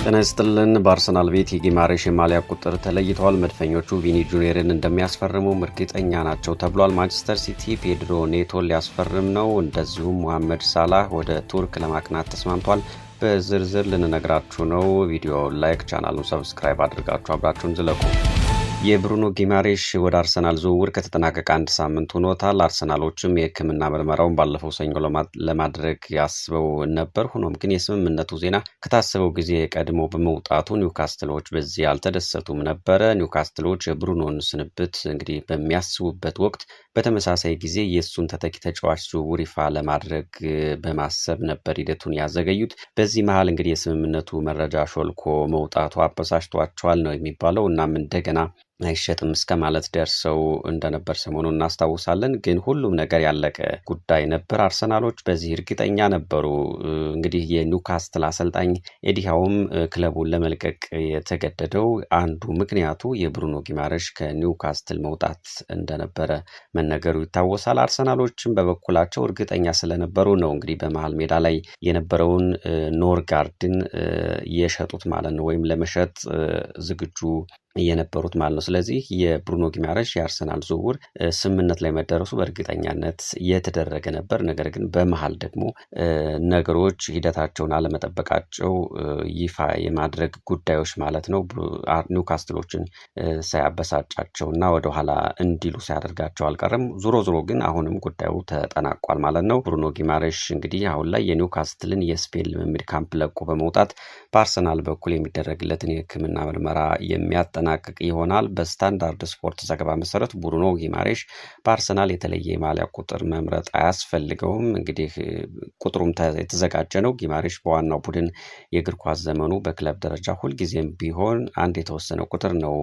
ጤና ይስጥልን። በአርሰናል ቤት የጊማሬሽ የማሊያ ቁጥር ተለይቷል። መድፈኞቹ ቪኒ ጁኒየርን እንደሚያስፈርሙ እርግጠኛ ናቸው ተብሏል። ማንቸስተር ሲቲ ፔድሮ ኔቶን ሊያስፈርም ነው። እንደዚሁም ሙሐመድ ሳላህ ወደ ቱርክ ለማቅናት ተስማምቷል። በዝርዝር ልንነግራችሁ ነው። ቪዲዮውን ላይክ፣ ቻናሉን ሰብስክራይብ አድርጋችሁ አብራችሁን ዝለቁ። የብሩኖ ጊማሬሽ ወደ አርሰናል ዝውውር ከተጠናቀቀ አንድ ሳምንት ሆኖታል። አርሰናሎችም የሕክምና ምርመራውን ባለፈው ሰኞ ለማድረግ ያስበው ነበር። ሆኖም ግን የስምምነቱ ዜና ከታሰበው ጊዜ ቀድሞ በመውጣቱ ኒውካስትሎች በዚህ አልተደሰቱም ነበረ። ኒውካስትሎች የብሩኖን ስንብት እንግዲህ በሚያስቡበት ወቅት በተመሳሳይ ጊዜ የእሱን ተተኪ ተጫዋች ዝውውር ይፋ ለማድረግ በማሰብ ነበር ሂደቱን ያዘገዩት። በዚህ መሀል እንግዲህ የስምምነቱ መረጃ ሾልኮ መውጣቱ አበሳጭቷቸዋል ነው የሚባለው። እናም እንደገና አይሸጥም እስከ ማለት ደርሰው እንደነበር ሰሞኑን እናስታውሳለን። ግን ሁሉም ነገር ያለቀ ጉዳይ ነበር። አርሰናሎች በዚህ እርግጠኛ ነበሩ። እንግዲህ የኒውካስትል አሰልጣኝ ኤዲሃውም ክለቡን ለመልቀቅ የተገደደው አንዱ ምክንያቱ የብሩኖ ጊማሬሽ ከኒውካስትል መውጣት እንደነበረ መነገሩ ይታወሳል። አርሰናሎችም በበኩላቸው እርግጠኛ ስለነበሩ ነው እንግዲህ በመሃል ሜዳ ላይ የነበረውን ኖርጋርድን የሸጡት ማለት ነው፣ ወይም ለመሸጥ ዝግጁ የነበሩት ማለት ነው። ስለዚህ የብሩኖ ጊማሬሽ የአርሰናል ዝውውር ስምምነት ላይ መደረሱ በእርግጠኛነት የተደረገ ነበር። ነገር ግን በመሃል ደግሞ ነገሮች ሂደታቸውን አለመጠበቃቸው ይፋ የማድረግ ጉዳዮች ማለት ነው ኒውካስትሎችን ሳያበሳጫቸውና ወደኋላ እንዲሉ ሳያደርጋቸው አልቀረም። ዞሮ ግን አሁንም ጉዳዩ ተጠናቋል ማለት ነው። ብሩኖ ጊማሬሽ እንግዲህ አሁን ላይ የኒውካስትልን የስፔን ልምምድ ካምፕ ለቆ በመውጣት በአርሰናል በኩል የሚደረግለትን የሕክምና ምርመራ የሚያጠናቅቅ ይሆናል። በስታንዳርድ ስፖርት ዘገባ መሰረት ብሩኖ ጊማሬሽ በአርሰናል የተለየ የማሊያ ቁጥር መምረጥ አያስፈልገውም። እንግዲህ ቁጥሩም የተዘጋጀ ነው። ጊማሬሽ በዋናው ቡድን የእግር ኳስ ዘመኑ በክለብ ደረጃ ሁልጊዜም ቢሆን አንድ የተወሰነ ቁጥር ነው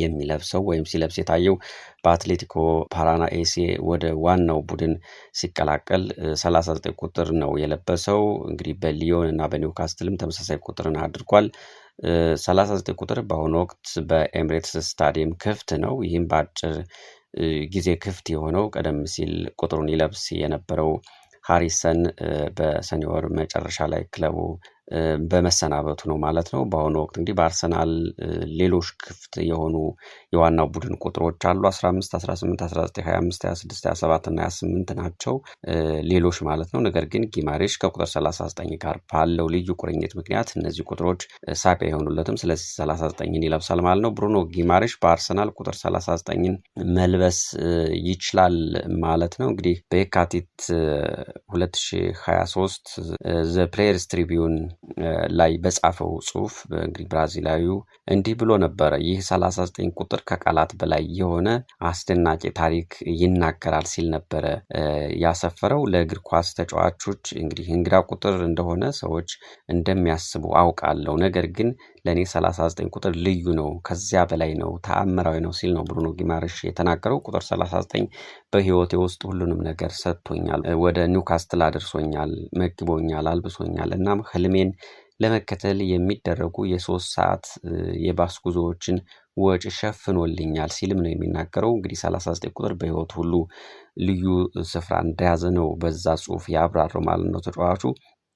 የሚለብሰው ወይም ሲለብስ የታየው። በአትሌቲኮ ፓራናኤሴ ወደ ዋናው ቡድን ሲቀላቀል 39 ቁጥር ነው የለበሰው። እንግዲህ በሊዮን እና በኒውካስትልም ተመሳሳይ ቁጥርን አድርጓል። 39 ቁጥር በአሁኑ ወቅት በኤምሬትስ ስታዲየም ክፍት ነው። ይህም በአጭር ጊዜ ክፍት የሆነው ቀደም ሲል ቁጥሩን ይለብስ የነበረው ሃሪሰን በሰኔ ወር መጨረሻ ላይ ክለቡ በመሰናበቱ ነው ማለት ነው። በአሁኑ ወቅት እንግዲህ በአርሰናል ሌሎች ክፍት የሆኑ የዋናው ቡድን ቁጥሮች አሉ። 15፣ 18፣ 19፣ 25፣ 26፣ 27 እና 28 ናቸው ሌሎች ማለት ነው። ነገር ግን ጊማሬሽ ከቁጥር 39 ጋር ባለው ልዩ ቁርኝት ምክንያት እነዚህ ቁጥሮች ሳቢያ የሆኑለትም። ስለዚህ 39ን ይለብሳል ማለት ነው። ብሩኖ ጊማሬሽ በአርሰናል ቁጥር 39ን መልበስ ይችላል ማለት ነው። እንግዲህ በየካቲት 2023 ዘ ፕሌየርስ ትሪቢዩን ላይ በጻፈው ጽሁፍ እንግዲህ ብራዚላዊው እንዲህ ብሎ ነበረ። ይህ 39 ቁጥር ከቃላት በላይ የሆነ አስደናቂ ታሪክ ይናገራል ሲል ነበረ ያሰፈረው። ለእግር ኳስ ተጫዋቾች እንግዲህ እንግዳ ቁጥር እንደሆነ ሰዎች እንደሚያስቡ አውቃለሁ። ነገር ግን ለእኔ 39 ቁጥር ልዩ ነው፣ ከዚያ በላይ ነው፣ ተአምራዊ ነው ሲል ነው ብሩኖ ጊማሬሽ የተናገረው። ቁጥር 39 በህይወቴ ውስጥ ሁሉንም ነገር ሰጥቶኛል፣ ወደ ኒውካስትል አድርሶኛል፣ መግቦኛል፣ አልብሶኛል። እናም ህልሜን ለመከተል የሚደረጉ የ3 ሰዓት የባስ ጉዞዎችን ወጪ ሸፍኖልኛል ሲልም ነው የሚናገረው። እንግዲህ 39 ቁጥር በህይወት ሁሉ ልዩ ስፍራ እንደያዘ ነው በዛ ጽሁፍ ያብራራው ማለት ነው ተጫዋቹ።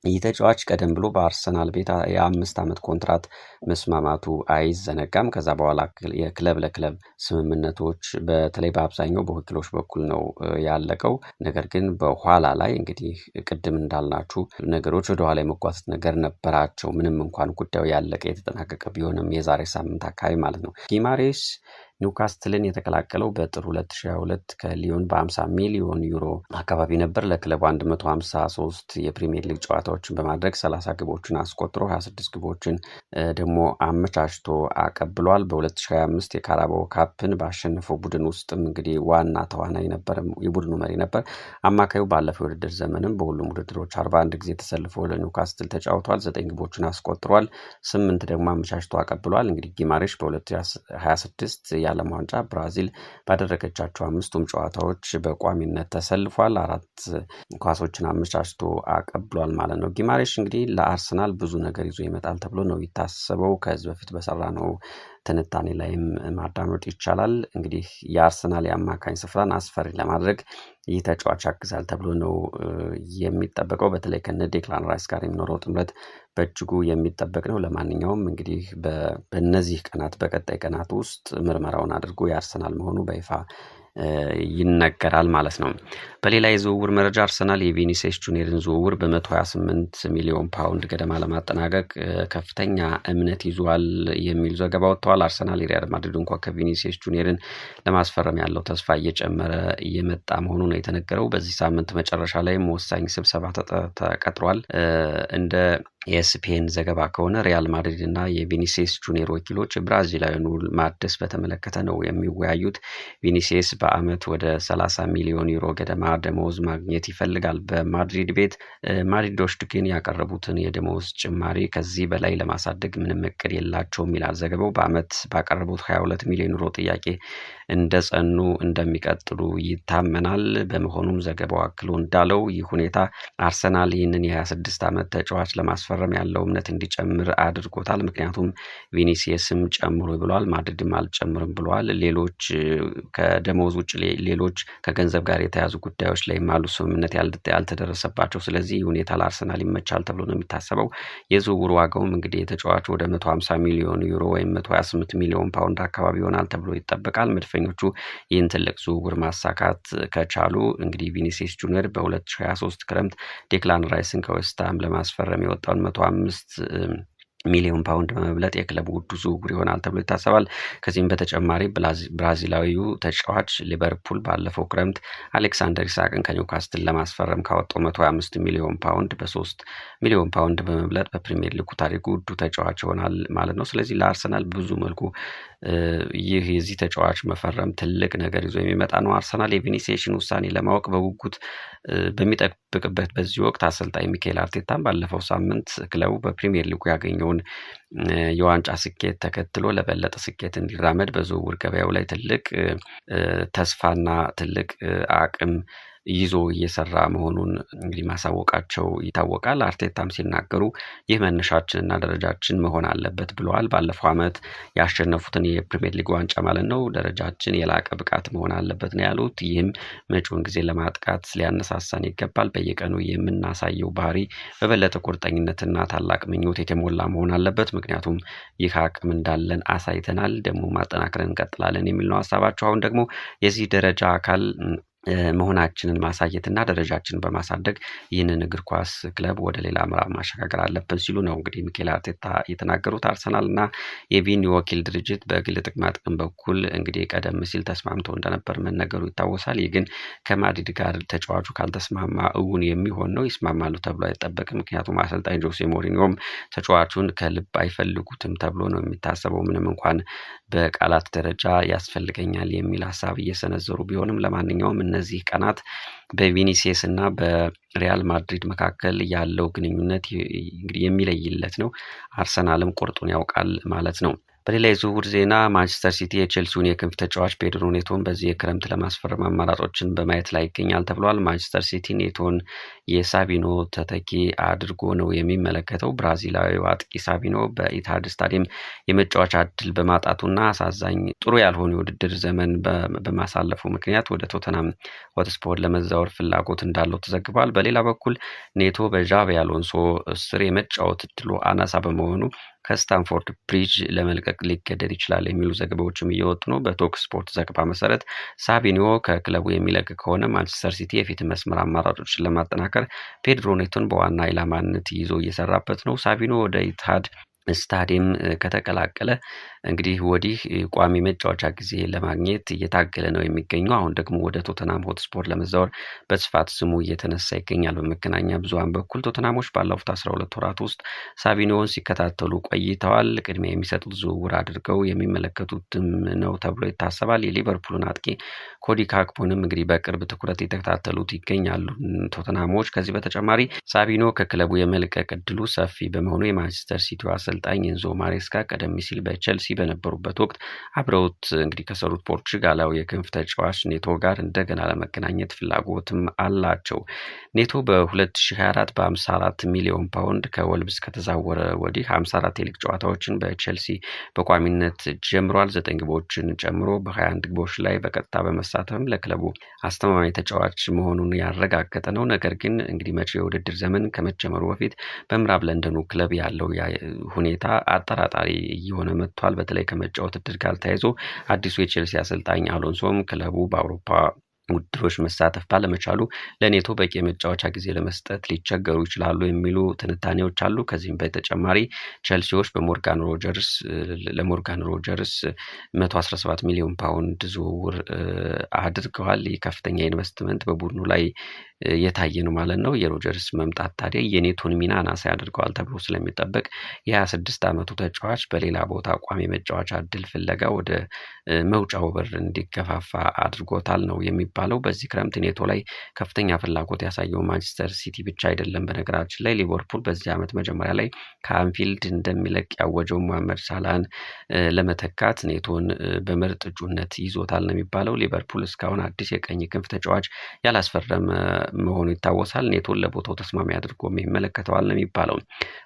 ይህ ተጫዋች ቀደም ብሎ በአርሰናል ቤት የ5 ዓመት ኮንትራት መስማማቱ አይዘነጋም። ከዛ በኋላ የክለብ ለክለብ ስምምነቶች በተለይ በአብዛኛው በወኪሎች በኩል ነው ያለቀው። ነገር ግን በኋላ ላይ እንግዲህ ቅድም እንዳልናችሁ ነገሮች ወደኋላ የመጓተት ነገር ነበራቸው። ምንም እንኳን ጉዳዩ ያለቀ የተጠናቀቀ ቢሆንም የዛሬ ሳምንት አካባቢ ማለት ነው። ጊማሬሽ ኒውካስትልን የተቀላቀለው በጥር 2022 ከሊዮን በ50 ሚሊዮን ዩሮ አካባቢ ነበር። ለክለቡ 153 የፕሪሚየር ሊግ ጨዋታዎችን በማድረግ 30 ግቦችን አስቆጥሮ 26 ግቦችን ደግሞ አመቻችቶ አቀብሏል። በ2025 የካራባኦ ካፕን ባሸነፈው ቡድን ውስጥም እንግዲህ ዋና ተዋናይ ነበር፣ የቡድኑ መሪ ነበር። አማካዩ ባለፈው የውድድር ዘመንም በሁሉም ውድድሮች 41 ጊዜ ተሰልፎ ለኒውካስትል ተጫውቷል። 9 ግቦችን አስቆጥሯል፣ 8 ደግሞ አመቻችቶ አቀብሏል። እንግዲህ ጊማሬሽ በ2026 የዓለም ዋንጫ ብራዚል ባደረገቻቸው 5ቱም ጨዋታዎች በቋሚነት ተሰልፏል። 4 ኳሶችን አመቻችቶ አቀብሏል ማለት ነው። ጊማሬሽ እንግዲህ ለአርሰናል ብዙ ነገር ይዞ ይመጣል ተብሎ ነው የሚታሰበው። ከዚህ በፊት በሰራ ነው ትንታኔ ላይም ማዳመጥ ይቻላል። እንግዲህ የአርሰናል የአማካኝ ስፍራን አስፈሪ ለማድረግ ይህ ተጫዋች ያግዛል ተብሎ ነው የሚጠበቀው። በተለይ ከነ ዴክላን ራይስ ጋር የሚኖረው ጥምረት በእጅጉ የሚጠበቅ ነው። ለማንኛውም እንግዲህ በእነዚህ ቀናት በቀጣይ ቀናት ውስጥ ምርመራውን አድርጎ የአርሰናል መሆኑ በይፋ ይነገራል ማለት ነው። በሌላ የዝውውር መረጃ አርሰናል የቪኒሲየስ ጁኒየርን ዝውውር በ128 ሚሊዮን ፓውንድ ገደማ ለማጠናቀቅ ከፍተኛ እምነት ይዟል የሚሉ ዘገባ ወጥተዋል። አርሰናል የሪያል ማድሪድን ኮከብ ቪኒሲየስ ጁኒየርን ለማስፈረም ያለው ተስፋ እየጨመረ እየመጣ መሆኑ ነው የተነገረው። በዚህ ሳምንት መጨረሻ ላይም ወሳኝ ስብሰባ ተቀጥሯል። እንደ የኤስፒኤን ዘገባ ከሆነ ሪያል ማድሪድ እና የቪኒሲየስ ጁኒየር ወኪሎች ብራዚላዊውን ውል ማደስ በተመለከተ ነው የሚወያዩት። ቪኒሲየስ በአመት ወደ 30 ሚሊዮን ዩሮ ገደማ ደመወዝ ማግኘት ይፈልጋል በማድሪድ ቤት። ማድሪዶች ግን ያቀረቡትን የደመወዝ ጭማሪ ከዚህ በላይ ለማሳደግ ምንም እቅድ የላቸውም ይላል ዘገባው። በአመት ባቀረቡት 22 ሚሊዮን ዩሮ ጥያቄ እንደጸኑ እንደሚቀጥሉ ይታመናል። በመሆኑም ዘገባው አክሎ እንዳለው ይህ ሁኔታ አርሰናል ይህንን የ26 ዓመት ተጫዋች ለማስፈረም ያለው እምነት እንዲጨምር አድርጎታል። ምክንያቱም ቪኒሲየስም ጨምሮ ብሏል፣ ማድሪድም አልጨምርም ብሏል። ሌሎች ከደመወዝ ውጭ ሌሎች ከገንዘብ ጋር የተያዙ ጉዳዮች ላይ አሉ ስምምነት ያልተደረሰባቸው። ስለዚህ ሁኔታ ለአርሰናል ይመቻል ተብሎ ነው የሚታሰበው። የዝውውር ዋጋውም እንግዲህ የተጫዋች ወደ 150 ሚሊዮን ዩሮ ወይም 128 ሚሊዮን ፓውንድ አካባቢ ይሆናል ተብሎ ይጠበቃል። መድፈኞቹ ይህን ትልቅ ዝውውር ማሳካት ከቻሉ እንግዲህ ቪኒሲየስ ጁኒየር በ2023 ክረምት ዴክላን ራይስን ከዌስትሃም ለማስፈረም የወጣውን 105 ሚሊዮን ፓውንድ በመብለጥ የክለቡ ውዱ ዝውውር ይሆናል ተብሎ ይታሰባል። ከዚህም በተጨማሪ ብራዚላዊው ተጫዋች ሊቨርፑል ባለፈው ክረምት አሌክሳንደር ኢሳቅን ከኒውካስትል ለማስፈረም ካወጣው 125 ሚሊዮን ፓውንድ በ3 ሚሊዮን ፓውንድ በመብለጥ በፕሪሚየር ሊጉ ታሪኩ ውዱ ተጫዋች ይሆናል ማለት ነው። ስለዚህ ለአርሰናል ብዙ መልኩ ይህ የዚህ ተጫዋች መፈረም ትልቅ ነገር ይዞ የሚመጣ ነው። አርሰናል የቪኒሲየስን ውሳኔ ለማወቅ በጉጉት በሚጠብቅበት በዚህ ወቅት አሰልጣኝ ሚካኤል አርቴታም ባለፈው ሳምንት ክለቡ በፕሪሚየር ሊጉ ያገኘውን የዋንጫ ስኬት ተከትሎ ለበለጠ ስኬት እንዲራመድ በዝውውር ገበያው ላይ ትልቅ ተስፋና ትልቅ አቅም ይዞ እየሰራ መሆኑን እንግዲህ ማሳወቃቸው ይታወቃል። አርቴታም ሲናገሩ ይህ መነሻችንና ደረጃችን መሆን አለበት ብለዋል። ባለፈው ዓመት ያሸነፉትን የፕሪሚየር ሊግ ዋንጫ ማለት ነው ደረጃችን የላቀ ብቃት መሆን አለበት ነው ያሉት። ይህም መጪውን ጊዜ ለማጥቃት ሊያነሳሳን ይገባል። በየቀኑ የምናሳየው ባህሪ በበለጠ ቁርጠኝነትና ታላቅ ምኞት የተሞላ መሆን አለበት። ምክንያቱም ይህ አቅም እንዳለን አሳይተናል፣ ደግሞ ማጠናከርን እንቀጥላለን የሚል ነው ሀሳባቸው። አሁን ደግሞ የዚህ ደረጃ አካል መሆናችንን ማሳየትና ደረጃችንን በማሳደግ ይህንን እግር ኳስ ክለብ ወደ ሌላ ምዕራፍ ማሸጋገር አለብን ሲሉ ነው እንግዲህ ሚኬል አርቴታ የተናገሩት። አርሰናል እና የቪኒ ወኪል ድርጅት በግል ጥቅማ ጥቅም በኩል እንግዲህ ቀደም ሲል ተስማምተው እንደነበር መነገሩ ይታወሳል። ይህ ግን ከማድሪድ ጋር ተጫዋቹ ካልተስማማ እውን የሚሆን ነው። ይስማማሉ ተብሎ አይጠበቅም። ምክንያቱም አሰልጣኝ ጆሴ ሞሪኒዮም ተጫዋቹን ከልብ አይፈልጉትም ተብሎ ነው የሚታሰበው። ምንም እንኳን በቃላት ደረጃ ያስፈልገኛል የሚል ሀሳብ እየሰነዘሩ ቢሆንም ለማንኛውም እነዚህ ቀናት በቪኒሲየስ እና በሪያል ማድሪድ መካከል ያለው ግንኙነት እንግዲህ የሚለይለት ነው። አርሰናልም ቁርጡን ያውቃል ማለት ነው። በሌላ የዝውውር ዜና ማንቸስተር ሲቲ የቼልሲውን የክንፍ ተጫዋች ፔድሮ ኔቶን በዚህ የክረምት ለማስፈረም አማራጮችን በማየት ላይ ይገኛል ተብሏል። ማንቸስተር ሲቲ ኔቶን የሳቢኖ ተተኪ አድርጎ ነው የሚመለከተው። ብራዚላዊው አጥቂ ሳቢኖ በኢትሃድ ስታዲየም የመጫወቻ እድል በማጣቱና አሳዛኝ ጥሩ ያልሆነ የውድድር ዘመን በማሳለፉ ምክንያት ወደ ቶተናም ሆትስፖር ለመዛወር ፍላጎት እንዳለው ተዘግቧል። በሌላ በኩል ኔቶ በዣቪ አሎንሶ ስር የመጫወት እድሉ አናሳ በመሆኑ ከስታንፎርድ ብሪጅ ለመልቀቅ ሊገደድ ይችላል የሚሉ ዘገባዎችም እየወጡ ነው። በቶክ ስፖርት ዘገባ መሰረት ሳቢኒዮ ከክለቡ የሚለቅ ከሆነ ማንቸስተር ሲቲ የፊት መስመር አማራጮችን ለማጠናከር ፔድሮ ኔቶን በዋና ኢላማነት ይዞ እየሰራበት ነው። ሳቢኒዮ ወደ ኢትሃድ ስታዲየም ከተቀላቀለ እንግዲህ ወዲህ ቋሚ መጫወቻ ጊዜ ለማግኘት እየታገለ ነው የሚገኘው። አሁን ደግሞ ወደ ቶተናም ሆትስፖር ለመዛወር በስፋት ስሙ እየተነሳ ይገኛል። በመገናኛ ብዙሃን በኩል ቶተናሞች ባለፉት 12 ወራት ውስጥ ሳቢኒዮን ሲከታተሉ ቆይተዋል። ቅድሚያ የሚሰጡት ዝውውር አድርገው የሚመለከቱትም ነው ተብሎ ይታሰባል። የሊቨርፑልን አጥቂ ኮዲ ካክፖንም እንግዲህ በቅርብ ትኩረት የተከታተሉት ይገኛሉ ቶተናሞች። ከዚህ በተጨማሪ ሳቢኒዮ ከክለቡ የመልቀቅ እድሉ ሰፊ በመሆኑ የማንቸስተር ሲቲው አሰልጣኝ ኤንዞ ማሬስካ ቀደም ሲል በቼልሲ በነበሩበት ወቅት አብረውት እንግዲህ ከሰሩት ፖርቹጋላዊ የክንፍ ተጫዋች ኔቶ ጋር እንደገና ለመገናኘት ፍላጎትም አላቸው። ኔቶ በ2024 በ54 ሚሊዮን ፓውንድ ከወልብስ ከተዛወረ ወዲህ 54 የሊግ ጨዋታዎችን በቼልሲ በቋሚነት ጀምሯል። 9 ግቦችን ጨምሮ በ21 ግቦች ላይ በቀጥታ በመሳተፍም ለክለቡ አስተማማኝ ተጫዋች መሆኑን ያረጋገጠ ነው። ነገር ግን እንግዲህ መጪው የውድድር ዘመን ከመጀመሩ በፊት በምዕራብ ለንደኑ ክለብ ያለው ሁኔታ አጠራጣሪ እየሆነ መጥቷል። በተለይ ከመጫወት እድል ጋር ተያይዞ አዲሱ የቼልሲ አሰልጣኝ አሎንሶም ክለቡ በአውሮፓ ውድድሮች መሳተፍ ባለመቻሉ ለኔቶ በቂ የመጫወቻ ጊዜ ለመስጠት ሊቸገሩ ይችላሉ የሚሉ ትንታኔዎች አሉ። ከዚህም በተጨማሪ ቼልሲዎች ለሞርጋን ሮጀርስ 117 ሚሊዮን ፓውንድ ዝውውር አድርገዋል። ከፍተኛ ኢንቨስትመንት በቡድኑ ላይ የታየ ነው ማለት ነው። የሮጀርስ መምጣት ታዲያ የኔቶን ሚና አናሳ ያደርገዋል ተብሎ ስለሚጠበቅ የ26 ዓመቱ ተጫዋች በሌላ ቦታ ቋሚ የመጫወቻ እድል ፍለጋ ወደ መውጫው በር እንዲገፋፋ አድርጎታል ነው የሚባለው። በዚህ ክረምት ኔቶ ላይ ከፍተኛ ፍላጎት ያሳየው ማንቸስተር ሲቲ ብቻ አይደለም። በነገራችን ላይ ሊቨርፑል በዚህ ዓመት መጀመሪያ ላይ ከአንፊልድ እንደሚለቅ ያወጀው ሙሐመድ ሳላህን ለመተካት ኔቶን በምርጥ እጩነት ይዞታል ነው የሚባለው። ሊቨርፑል እስካሁን አዲስ የቀኝ ክንፍ ተጫዋች ያላስፈረመ መሆኑ ይታወሳል። ኔቶን ለቦታው ተስማሚ አድርጎ ይመለከተዋል ነው የሚባለው።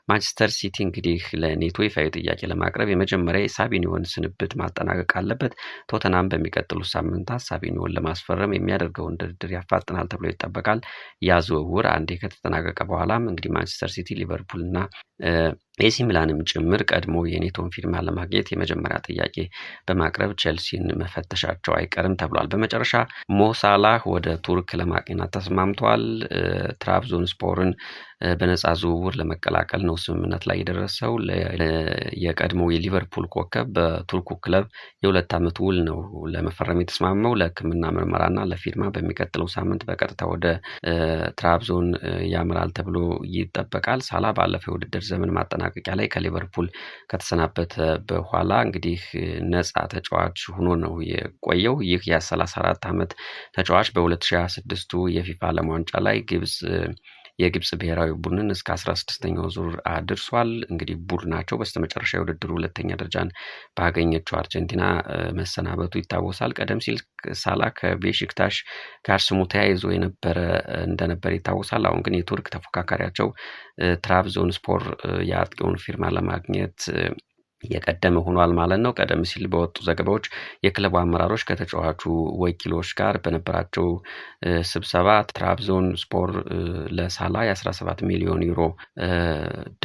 ማንቸስተር ሲቲ እንግዲህ ለኔቶ ይፋዊ ጥያቄ ለማቅረብ የመጀመሪያ የሳቢኒዮን ስንብት ማጠናቀቅ አለበት። ቶተናም በሚቀጥሉት ሳምንታት ሳቢኒዮን ለማስፈረም የሚያደርገውን ድርድር ያፋጥናል ተብሎ ይጠበቃል። ያ ዝውውር አንዴ ከተጠናቀቀ በኋላም እንግዲህ ማንቸስተር ሲቲ፣ ሊቨርፑል እና ኤሲ ሚላንም ጭምር ቀድሞ የኔቶን ፊርማ ለማግኘት የመጀመሪያ ጥያቄ በማቅረብ ቼልሲን መፈተሻቸው አይቀርም ተብሏል። በመጨረሻ ሞሳላህ ወደ ቱርክ ለማቅናት ተስማምቷል። ትራብዞንስፖርን በነጻ ዝውውር ለመቀላቀል ነው ስምምነት ላይ የደረሰው። የቀድሞ የሊቨርፑል ኮከብ በቱርኩ ክለብ የ2 ዓመት ውል ነው ለመፈረም የተስማማው። ለሕክምና ምርመራና ለፊርማ በሚቀጥለው ሳምንት በቀጥታ ወደ ትራብዞን ያምራል ተብሎ ይጠበቃል። ሳላ ባለፈው የውድድር ዘመን ማጠናቀቂያ ላይ ከሊቨርፑል ከተሰናበተ በኋላ እንግዲህ ነጻ ተጫዋች ሆኖ ነው የቆየው። ይህ የ34 ዓመት ተጫዋች በ2026 የፊፋ ዓለም ዋንጫ ላይ የግብጽ ብሔራዊ ቡድንን እስከ 16ኛው ዙር አድርሷል። እንግዲህ ቡድናቸው በስተመጨረሻ የውድድሩ 2ኛ ደረጃን ባገኘችው አርጀንቲና መሰናበቱ ይታወሳል። ቀደም ሲል ሳላ ከቤሺክታሽ ጋር ስሙ ተያይዞ እንደነበር ይታወሳል። አሁን ግን የቱርክ ተፎካካሪያቸው ትራብዞንስፖር የአጥቂውን ፊርማ ለማግኘት የቀደመ ሆኗል ማለት ነው። ቀደም ሲል በወጡ ዘገባዎች የክለቡ አመራሮች ከተጫዋቹ ወኪሎች ጋር በነበራቸው ስብሰባ ትራብዞንስፖር ለሳላ የ17 ሚሊዮን ዩሮ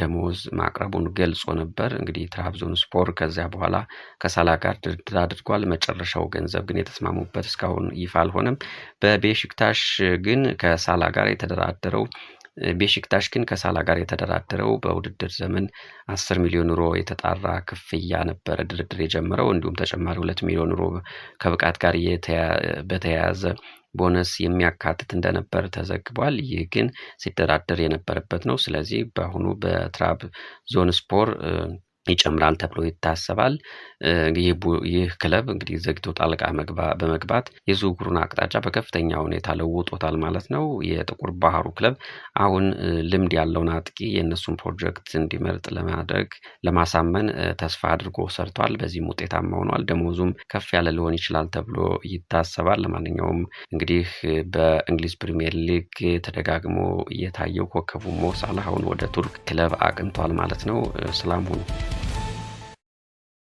ደሞዝ ማቅረቡን ገልጾ ነበር። እንግዲህ ትራብዞንስፖር ከዚያ በኋላ ከሳላ ጋር ድርድር አድርጓል። መጨረሻው ገንዘብ ግን የተስማሙበት እስካሁን ይፋ አልሆነም። በቤሺክታሽ ግን ከሳላ ጋር የተደራደረው በውድድር ዘመን 10 ሚሊዮን ዩሮ የተጣራ ክፍያ ነበረ ድርድር የጀመረው። እንዲሁም ተጨማሪ 2 ሚሊዮን ዩሮ ከብቃት ጋር በተያያዘ ቦነስ የሚያካትት እንደነበር ተዘግቧል። ይህ ግን ሲደራደር የነበረበት ነው። ስለዚህ በአሁኑ በትራብዞንስፖር ይጨምራል ተብሎ ይታሰባል። ይህ ክለብ እንግዲህ ዘግቶ ጣልቃ በመግባት የዝውውሩን አቅጣጫ በከፍተኛ ሁኔታ ለውጦታል ማለት ነው። የጥቁር ባህሩ ክለብ አሁን ልምድ ያለውን አጥቂ የእነሱን ፕሮጀክት እንዲመርጥ ለማሳመን ተስፋ አድርጎ ሰርቷል። በዚህም ውጤታማ ሆኗል። ደሞዙም ከፍ ያለ ሊሆን ይችላል ተብሎ ይታሰባል። ለማንኛውም እንግዲህ በእንግሊዝ ፕሪሚየር ሊግ ተደጋግሞ የታየው ኮከቡ ሞ ሳላህ አሁን ወደ ቱርክ ክለብ አቅንቷል ማለት ነው። ሰላም ሁኑ።